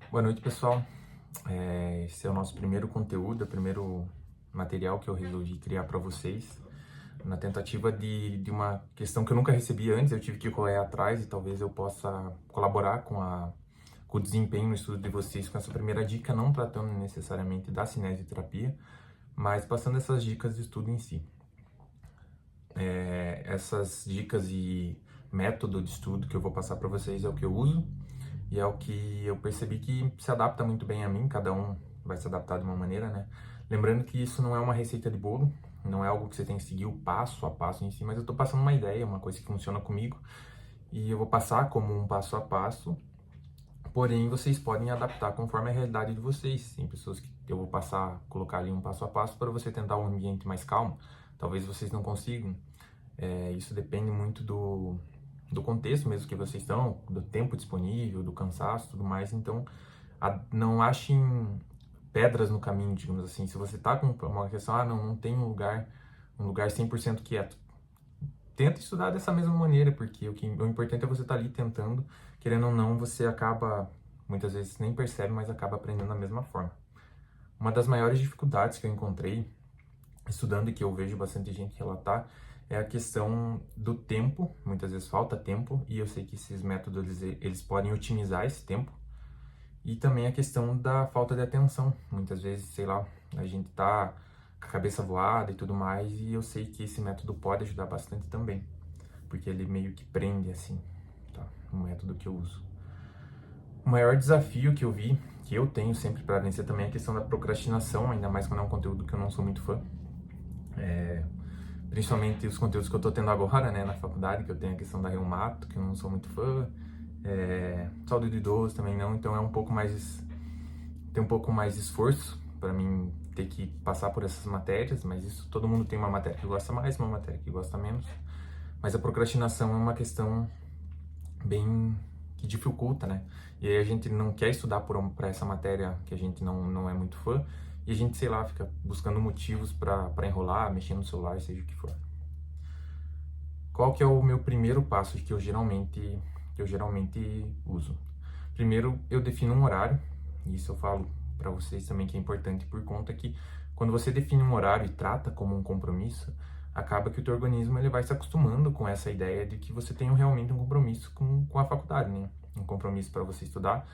Boa noite, pessoal. Esse é o nosso primeiro conteúdo, o primeiro material que eu resolvi criar para vocês, na tentativa de uma questão que eu nunca recebi antes. Eu tive que correr atrás e talvez eu possa colaborar com o desempenho no estudo de vocês com essa primeira dica, não tratando necessariamente da cinesioterapia, mas passando essas dicas de estudo em si. Essas dicas e método de estudo que eu vou passar para vocês é o que eu uso. E é o que eu percebi que se adapta muito bem a mim, cada um vai se adaptar de uma maneira, né? Lembrando que isso não é uma receita de bolo, não é algo que você tem que seguir o passo a passo em si, mas eu tô passando uma ideia, uma coisa que funciona comigo, e eu vou passar como um passo a passo, porém vocês podem adaptar conforme a realidade de vocês. Tem pessoas que eu vou passar, colocar ali um passo a passo para você tentar um ambiente mais calmo, talvez vocês não consigam. Isso depende muito do contexto mesmo que vocês estão, do tempo disponível, do cansaço e tudo mais. Então, não achem pedras no caminho, digamos assim. Se você está com uma questão, não tem um lugar 100% quieto. Tenta estudar dessa mesma maneira, porque o importante é você estar ali tentando, querendo ou não, você acaba, muitas vezes nem percebe, mas acaba aprendendo da mesma forma. Uma das maiores dificuldades que eu encontrei estudando e que eu vejo bastante gente relatar é a questão do tempo. Muitas vezes falta tempo e eu sei que esses métodos eles podem otimizar esse tempo. E também a questão da falta de atenção. Muitas vezes, sei lá, a gente tá com a cabeça voada e tudo mais, e eu sei que esse método pode ajudar bastante também, porque ele meio que prende assim, tá? Um método que eu uso. O maior desafio que eu vi, que eu tenho sempre para vencer também é a questão da procrastinação, ainda mais quando é um conteúdo que eu não sou muito fã. Principalmente os conteúdos que eu tô tendo agora, né, na faculdade, que eu tenho a questão da reumato, que eu não sou muito fã, saúde do idoso também não, então tem um pouco mais de esforço para mim ter que passar por essas matérias, mas isso todo mundo tem uma matéria que gosta mais, uma matéria que gosta menos, mas a procrastinação é uma questão bem que dificulta, né? E aí a gente não quer estudar para essa matéria que a gente não é muito fã, e a gente, sei lá, fica buscando motivos para enrolar, mexer no celular, seja o que for. Qual que é o meu primeiro passo que eu geralmente uso? Primeiro, eu defino um horário, e isso eu falo para vocês também que é importante por conta que quando você define um horário e trata como um compromisso, acaba que o teu organismo ele vai se acostumando com essa ideia de que você tem realmente um compromisso com a faculdade, né? Um compromisso para você estudar,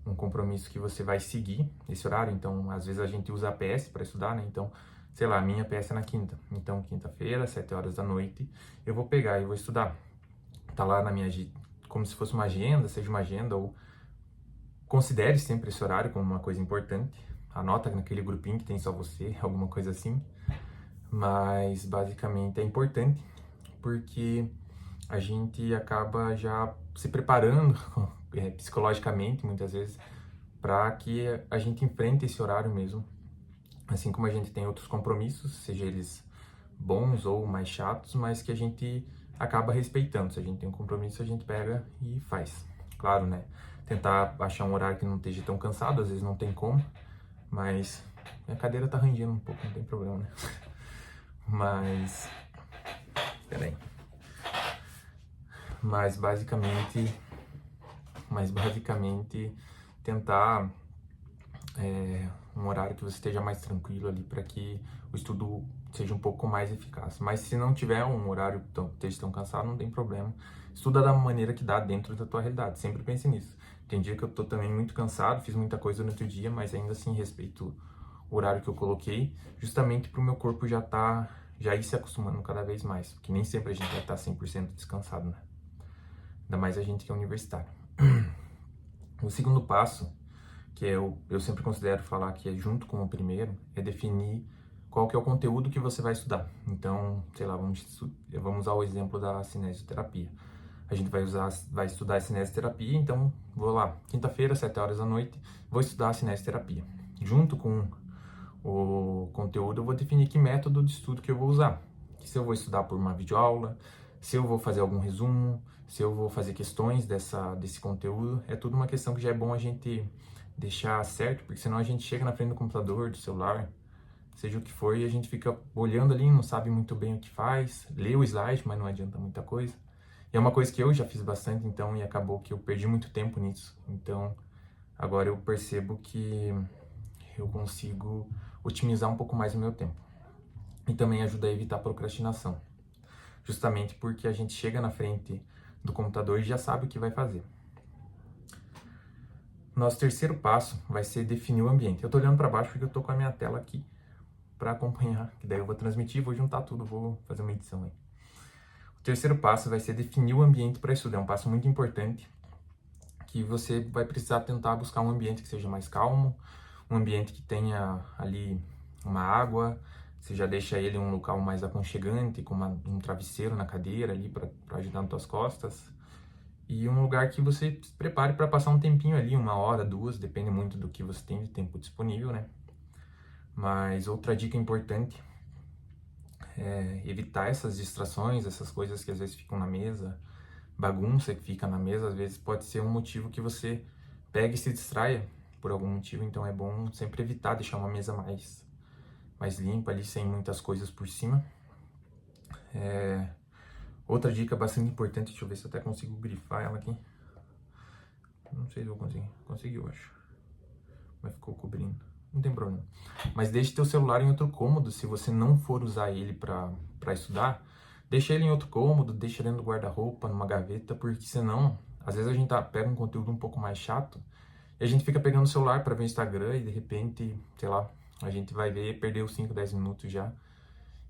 um compromisso que você vai seguir esse horário. Então, às vezes a gente usa a PS para estudar, né? Então, sei lá, a minha PS é na quinta. Então, quinta-feira, 7 horas da noite, eu vou pegar e vou estudar. Tá lá na minha, como se fosse uma agenda, seja uma agenda, ou considere sempre esse horário como uma coisa importante. Anota naquele grupinho que tem só você, alguma coisa assim. Mas, basicamente, é importante porque a gente acaba já se preparando psicologicamente, muitas vezes, para que a gente enfrente esse horário mesmo. Assim como a gente tem outros compromissos, seja eles bons ou mais chatos, mas que a gente acaba respeitando. Se a gente tem um compromisso, a gente pega e faz. Claro, né? Tentar achar um horário que não esteja tão cansado, às vezes não tem como, mas minha cadeira tá rangendo um pouco, não tem problema, né? Mas, peraí. Mas basicamente, tentar um horário que você esteja mais tranquilo ali para que o estudo seja um pouco mais eficaz. Mas se não tiver um horário esteja tão cansado, não tem problema. Estuda da maneira que dá dentro da tua realidade. Sempre pense nisso. Tem dia que eu tô também muito cansado, fiz muita coisa no outro dia, mas ainda assim respeito o horário que eu coloquei, justamente para o meu corpo já ir se acostumando cada vez mais, porque nem sempre a gente vai estar 100% descansado, né? Ainda mais a gente que é universitário. O segundo passo que eu sempre considero falar que é junto com o primeiro, é definir qual que é o conteúdo que você vai estudar. Então, sei lá, vamos usar o exemplo da cinesioterapia. A gente vai estudar a cinesioterapia, então vou lá, quinta-feira, 7 horas da noite, vou estudar a cinesioterapia. Junto com o conteúdo, eu vou definir que método de estudo que eu vou usar. Se eu vou estudar por uma videoaula, se eu vou fazer algum resumo, se eu vou fazer questões desse conteúdo, é tudo uma questão que já é bom a gente deixar certo, porque senão a gente chega na frente do computador, do celular, seja o que for, e a gente fica olhando ali, não sabe muito bem o que faz, lê o slide, mas não adianta muita coisa. E é uma coisa que eu já fiz bastante, então, e acabou que eu perdi muito tempo nisso. Então, Agora eu percebo que eu consigo otimizar um pouco mais o meu tempo. E também ajuda a evitar a procrastinação. Justamente porque a gente chega na frente do computador e já sabe o que vai fazer. Nosso terceiro passo vai ser definir o ambiente. Eu tô olhando para baixo porque eu tô com a minha tela aqui para acompanhar, que daí eu vou transmitir, vou juntar tudo, vou fazer uma edição aí. O terceiro passo vai ser definir o ambiente para estudar. É um passo muito importante, que você vai precisar tentar buscar um ambiente que seja mais calmo, um ambiente que tenha ali uma água, você já deixa ele em um local mais aconchegante, com um travesseiro na cadeira ali para ajudar nas tuas costas. E um lugar que você se prepare para passar um tempinho ali, 1 hora, 2, depende muito do que você tem de tempo disponível, né? Mas outra dica importante é evitar essas distrações, essas coisas que às vezes ficam na mesa, bagunça que fica na mesa, às vezes pode ser um motivo que você pegue e se distraia por algum motivo, então é bom sempre evitar deixar uma mesa mais limpa ali, sem muitas coisas por cima. Outra dica bastante importante, deixa eu ver se eu até consigo grifar ela aqui. Não sei se eu consegui. Consegui, eu acho. Mas ficou cobrindo. Não tem problema. Mas deixe teu celular em outro cômodo, se você não for usar ele para estudar. Deixa ele em outro cômodo, deixa dentro do guarda-roupa, numa gaveta, porque senão, às vezes a gente pega um conteúdo um pouco mais chato e a gente fica pegando o celular para ver o Instagram e de repente, sei lá, a gente vai ver e perdeu 5, 10 minutos já.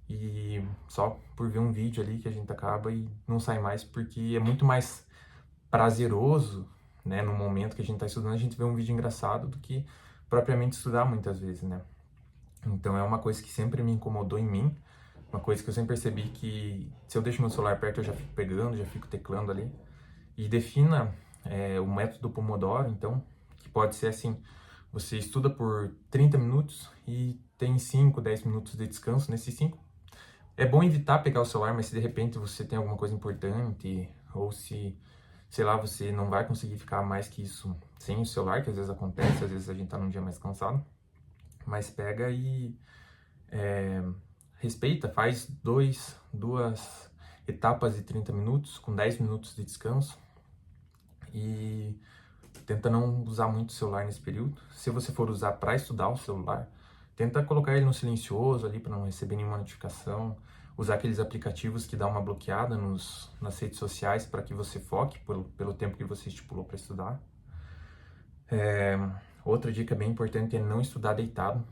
E só por ver um vídeo ali que a gente acaba e não sai mais, porque é muito mais prazeroso, né, no momento que a gente está estudando, a gente vê um vídeo engraçado do que propriamente estudar muitas vezes, né? Então é uma coisa que sempre me incomodou em mim, uma coisa que eu sempre percebi que se eu deixo meu celular perto eu já fico pegando, já fico teclando ali. E defina o método Pomodoro, então, que pode ser assim, você estuda por 30 minutos e tem 5, 10 minutos de descanso nesses 5. É bom evitar pegar o celular, mas se de repente você tem alguma coisa importante, ou se, sei lá, você não vai conseguir ficar mais que isso sem o celular, que às vezes acontece, às vezes a gente tá num dia mais cansado, mas pega e respeita, faz duas etapas de 30 minutos, com 10 minutos de descanso, e tenta não usar muito o celular nesse período. Se você for usar para estudar o celular, tenta colocar ele no silencioso ali para não receber nenhuma notificação. Usar aqueles aplicativos que dá uma bloqueada nas redes sociais para que você foque pelo tempo que você estipulou para estudar. Outra dica bem importante é não estudar deitado.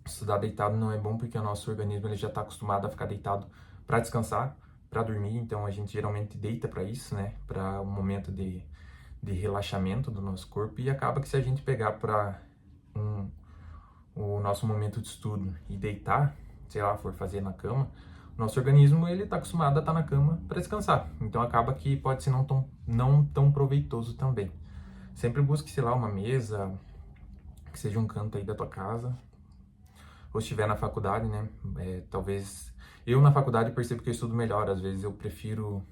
Estudar deitado não é bom porque o nosso organismo ele já está acostumado a ficar deitado para descansar, para dormir. Então a gente geralmente deita para isso, né? Para um momento de relaxamento do nosso corpo, e acaba que se a gente pegar para o nosso momento de estudo e deitar, sei lá, for fazer na cama, nosso organismo ele está acostumado a estar na cama para descansar, então acaba que pode ser não tão proveitoso também. Sempre busque, sei lá, uma mesa, que seja um canto aí da tua casa, ou se estiver na faculdade, né, talvez, eu na faculdade percebo que eu estudo melhor, às vezes eu prefiro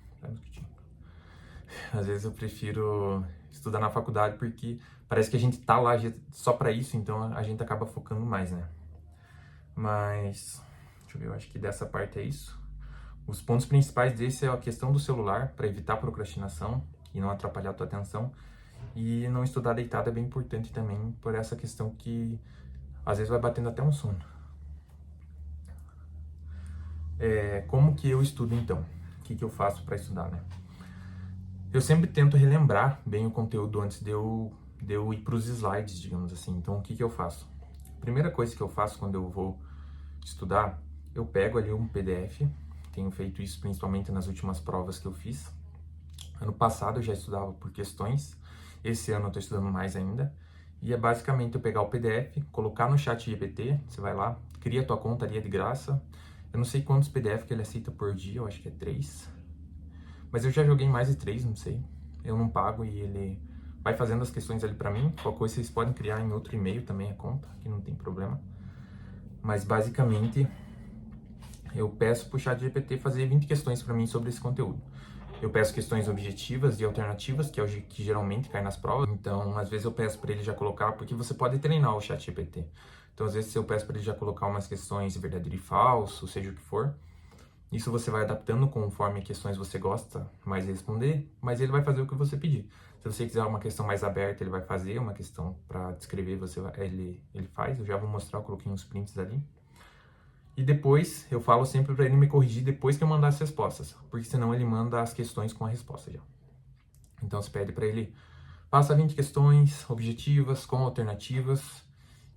estudar na faculdade porque parece que a gente tá lá só para isso, então a gente acaba focando mais, né? Mas, deixa eu ver, eu acho que dessa parte é isso. Os pontos principais desse é a questão do celular, para evitar procrastinação e não atrapalhar a tua atenção. E não estudar deitado é bem importante também, por essa questão que às vezes vai batendo até um sono. Como que eu estudo então? O que eu faço para estudar, né? Eu sempre tento relembrar bem o conteúdo antes de eu ir para os slides, digamos assim. Então, o que eu faço? A primeira coisa que eu faço quando eu vou estudar, eu pego ali um PDF. Tenho feito isso principalmente nas últimas provas que eu fiz. Ano passado eu já estudava por questões. Esse ano eu estou estudando mais ainda. E é basicamente eu pegar o PDF, colocar no ChatGPT. Você vai lá, cria tua conta ali, é de graça. Eu não sei quantos PDF que ele aceita por dia, eu acho que é 3. Mas eu já joguei mais de 3, não sei. Eu não pago e ele vai fazendo as questões ali pra mim. Qualquer coisa vocês podem criar em outro e-mail também a conta, que não tem problema. Mas basicamente eu peço pro ChatGPT fazer 20 questões pra mim sobre esse conteúdo. Eu peço questões objetivas e alternativas, que é o que geralmente cai nas provas. Então, às vezes eu peço para ele já colocar, porque você pode treinar o ChatGPT. Então, às vezes eu peço para ele já colocar umas questões de verdadeiro e falso, seja o que for. Isso você vai adaptando conforme questões você gosta mais de responder, mas ele vai fazer o que você pedir. Se você quiser uma questão mais aberta, ele vai fazer uma questão para descrever, ele faz. Eu já vou mostrar, eu coloquei uns prints ali. E depois, eu falo sempre para ele me corrigir depois que eu mandar as respostas, porque senão ele manda as questões com a resposta já. Então você pede para ele, faça 20 questões objetivas, com alternativas,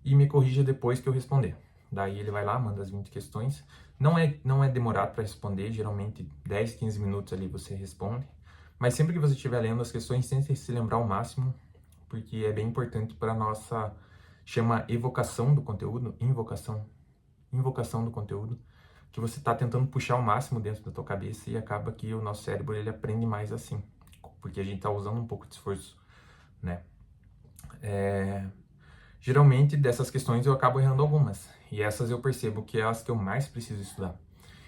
e me corrija depois que eu responder. Daí ele vai lá, manda as 20 questões. Não é demorado para responder, geralmente 10, 15 minutos ali você responde. Mas sempre que você estiver lendo as questões, tente se lembrar ao máximo, porque é bem importante para a nossa, chama evocação do conteúdo, invocação do conteúdo, que você está tentando puxar ao máximo dentro da tua cabeça e acaba que o nosso cérebro ele aprende mais assim, porque a gente está usando um pouco de esforço, né? Geralmente dessas questões eu acabo errando algumas, e essas eu percebo que é as que eu mais preciso estudar.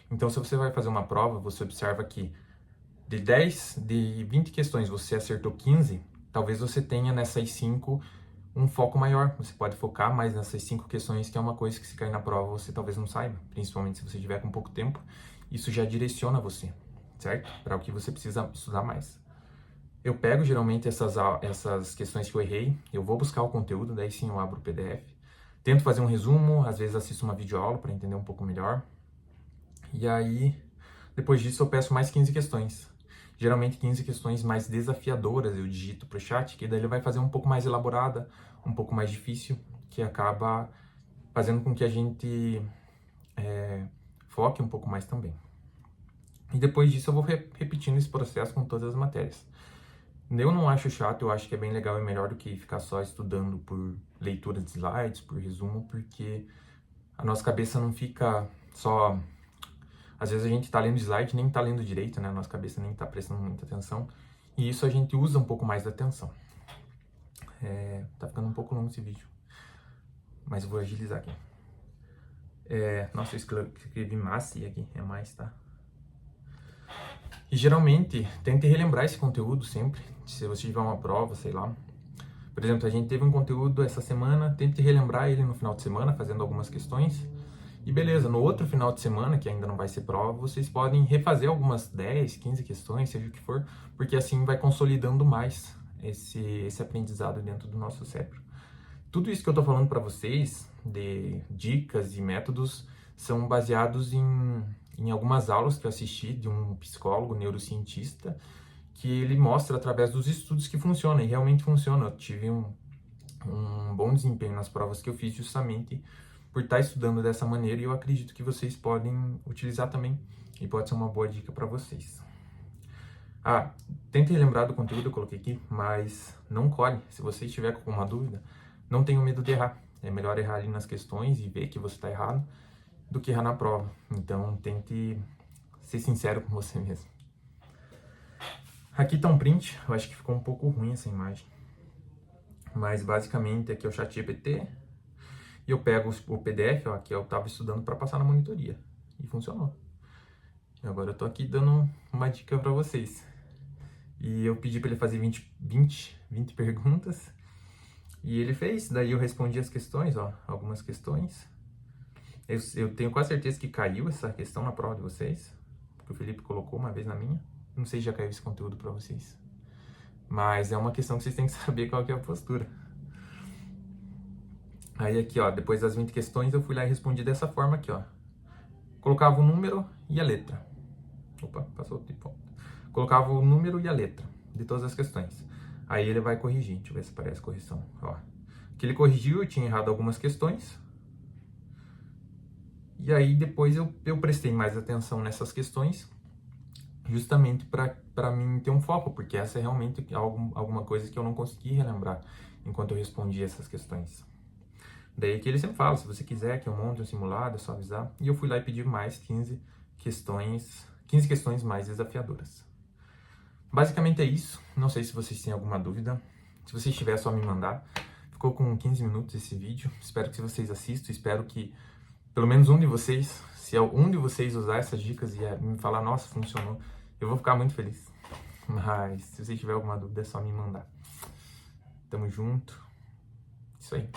Então se você vai fazer uma prova, você observa que de 20 questões você acertou 15, talvez você tenha nessas 5 um foco maior. Você pode focar mais nessas 5 questões, que é uma coisa que se cair na prova você talvez não saiba, principalmente se você tiver com pouco tempo. Isso já direciona você, certo? Para o que você precisa estudar mais. Eu pego geralmente essas questões que eu errei, eu vou buscar o conteúdo, daí sim eu abro o PDF. Tento fazer um resumo, às vezes assisto uma videoaula para entender um pouco melhor. E aí, depois disso eu peço mais 15 questões. Geralmente 15 questões mais desafiadoras eu digito para o chat, que daí ele vai fazer um pouco mais elaborada, um pouco mais difícil, que acaba fazendo com que a gente foque um pouco mais também. E depois disso eu vou repetindo esse processo com todas as matérias. Eu não acho chato, eu acho que é bem legal e melhor do que ficar só estudando por leitura de slides, por resumo, porque a nossa cabeça não fica só... Às vezes a gente tá lendo slide e nem tá lendo direito, né? A nossa cabeça nem tá prestando muita atenção. E isso a gente usa um pouco mais da atenção. Tá ficando um pouco longo esse vídeo, mas eu vou agilizar aqui. Nossa, eu escrevi Massi aqui, é mais, tá? E geralmente, tente relembrar esse conteúdo sempre, se você tiver uma prova, sei lá. Por exemplo, a gente teve um conteúdo essa semana, tente relembrar ele no final de semana, fazendo algumas questões. E beleza, no outro final de semana, que ainda não vai ser prova, vocês podem refazer algumas 10, 15 questões, seja o que for, porque assim vai consolidando mais esse aprendizado dentro do nosso cérebro. Tudo isso que eu tô falando para vocês, de dicas e métodos, são baseados em algumas aulas que eu assisti de um psicólogo, neurocientista, que ele mostra através dos estudos que funciona, e realmente funciona. Eu tive um bom desempenho nas provas que eu fiz justamente por estar estudando dessa maneira, e eu acredito que vocês podem utilizar também, e pode ser uma boa dica para vocês. Tente lembrar do conteúdo que eu coloquei aqui, mas não colhe. Se você estiver com alguma dúvida, não tenha medo de errar. É melhor errar ali nas questões e ver que você está errado do que errar na prova. Então, tente ser sincero com você mesmo. Aqui está um print, eu acho que ficou um pouco ruim essa imagem. Mas, basicamente, aqui é o ChatGPT. E eu pego o PDF, ó, que eu estava estudando para passar na monitoria. E funcionou. E agora eu estou aqui dando uma dica para vocês. E eu pedi para ele fazer 20 perguntas. E ele fez, daí eu respondi as questões, ó, algumas questões. Eu tenho quase certeza que caiu essa questão na prova de vocês, porque o Felipe colocou uma vez na minha. Não sei se já caiu esse conteúdo para vocês. Mas é uma questão que vocês têm que saber qual que é a postura. Aí aqui, ó, depois das 20 questões, eu fui lá e respondi dessa forma aqui, ó. Colocava o número e a letra. Opa, passou o tempo. Colocava o número e a letra de todas as questões. Aí ele vai corrigir. Deixa eu ver se aparece correção. Ó. Que ele corrigiu, eu tinha errado algumas questões. E aí depois eu prestei mais atenção nessas questões, justamente para mim ter um foco, porque essa é realmente alguma coisa que eu não consegui relembrar enquanto eu respondia essas questões. Daí que ele sempre fala, se você quiser que eu monte um simulado, é só avisar. E eu fui lá e pedi mais 15 questões mais desafiadoras. Basicamente é isso. Não sei se vocês têm alguma dúvida. Se vocês tiverem, é só me mandar. Ficou com 15 minutos esse vídeo. Espero que vocês assistam. Espero que pelo menos um de vocês, se um de vocês usar essas dicas e me falar, nossa, funcionou, eu vou ficar muito feliz. Mas se vocês tiverem alguma dúvida, é só me mandar. Tamo junto. Isso aí.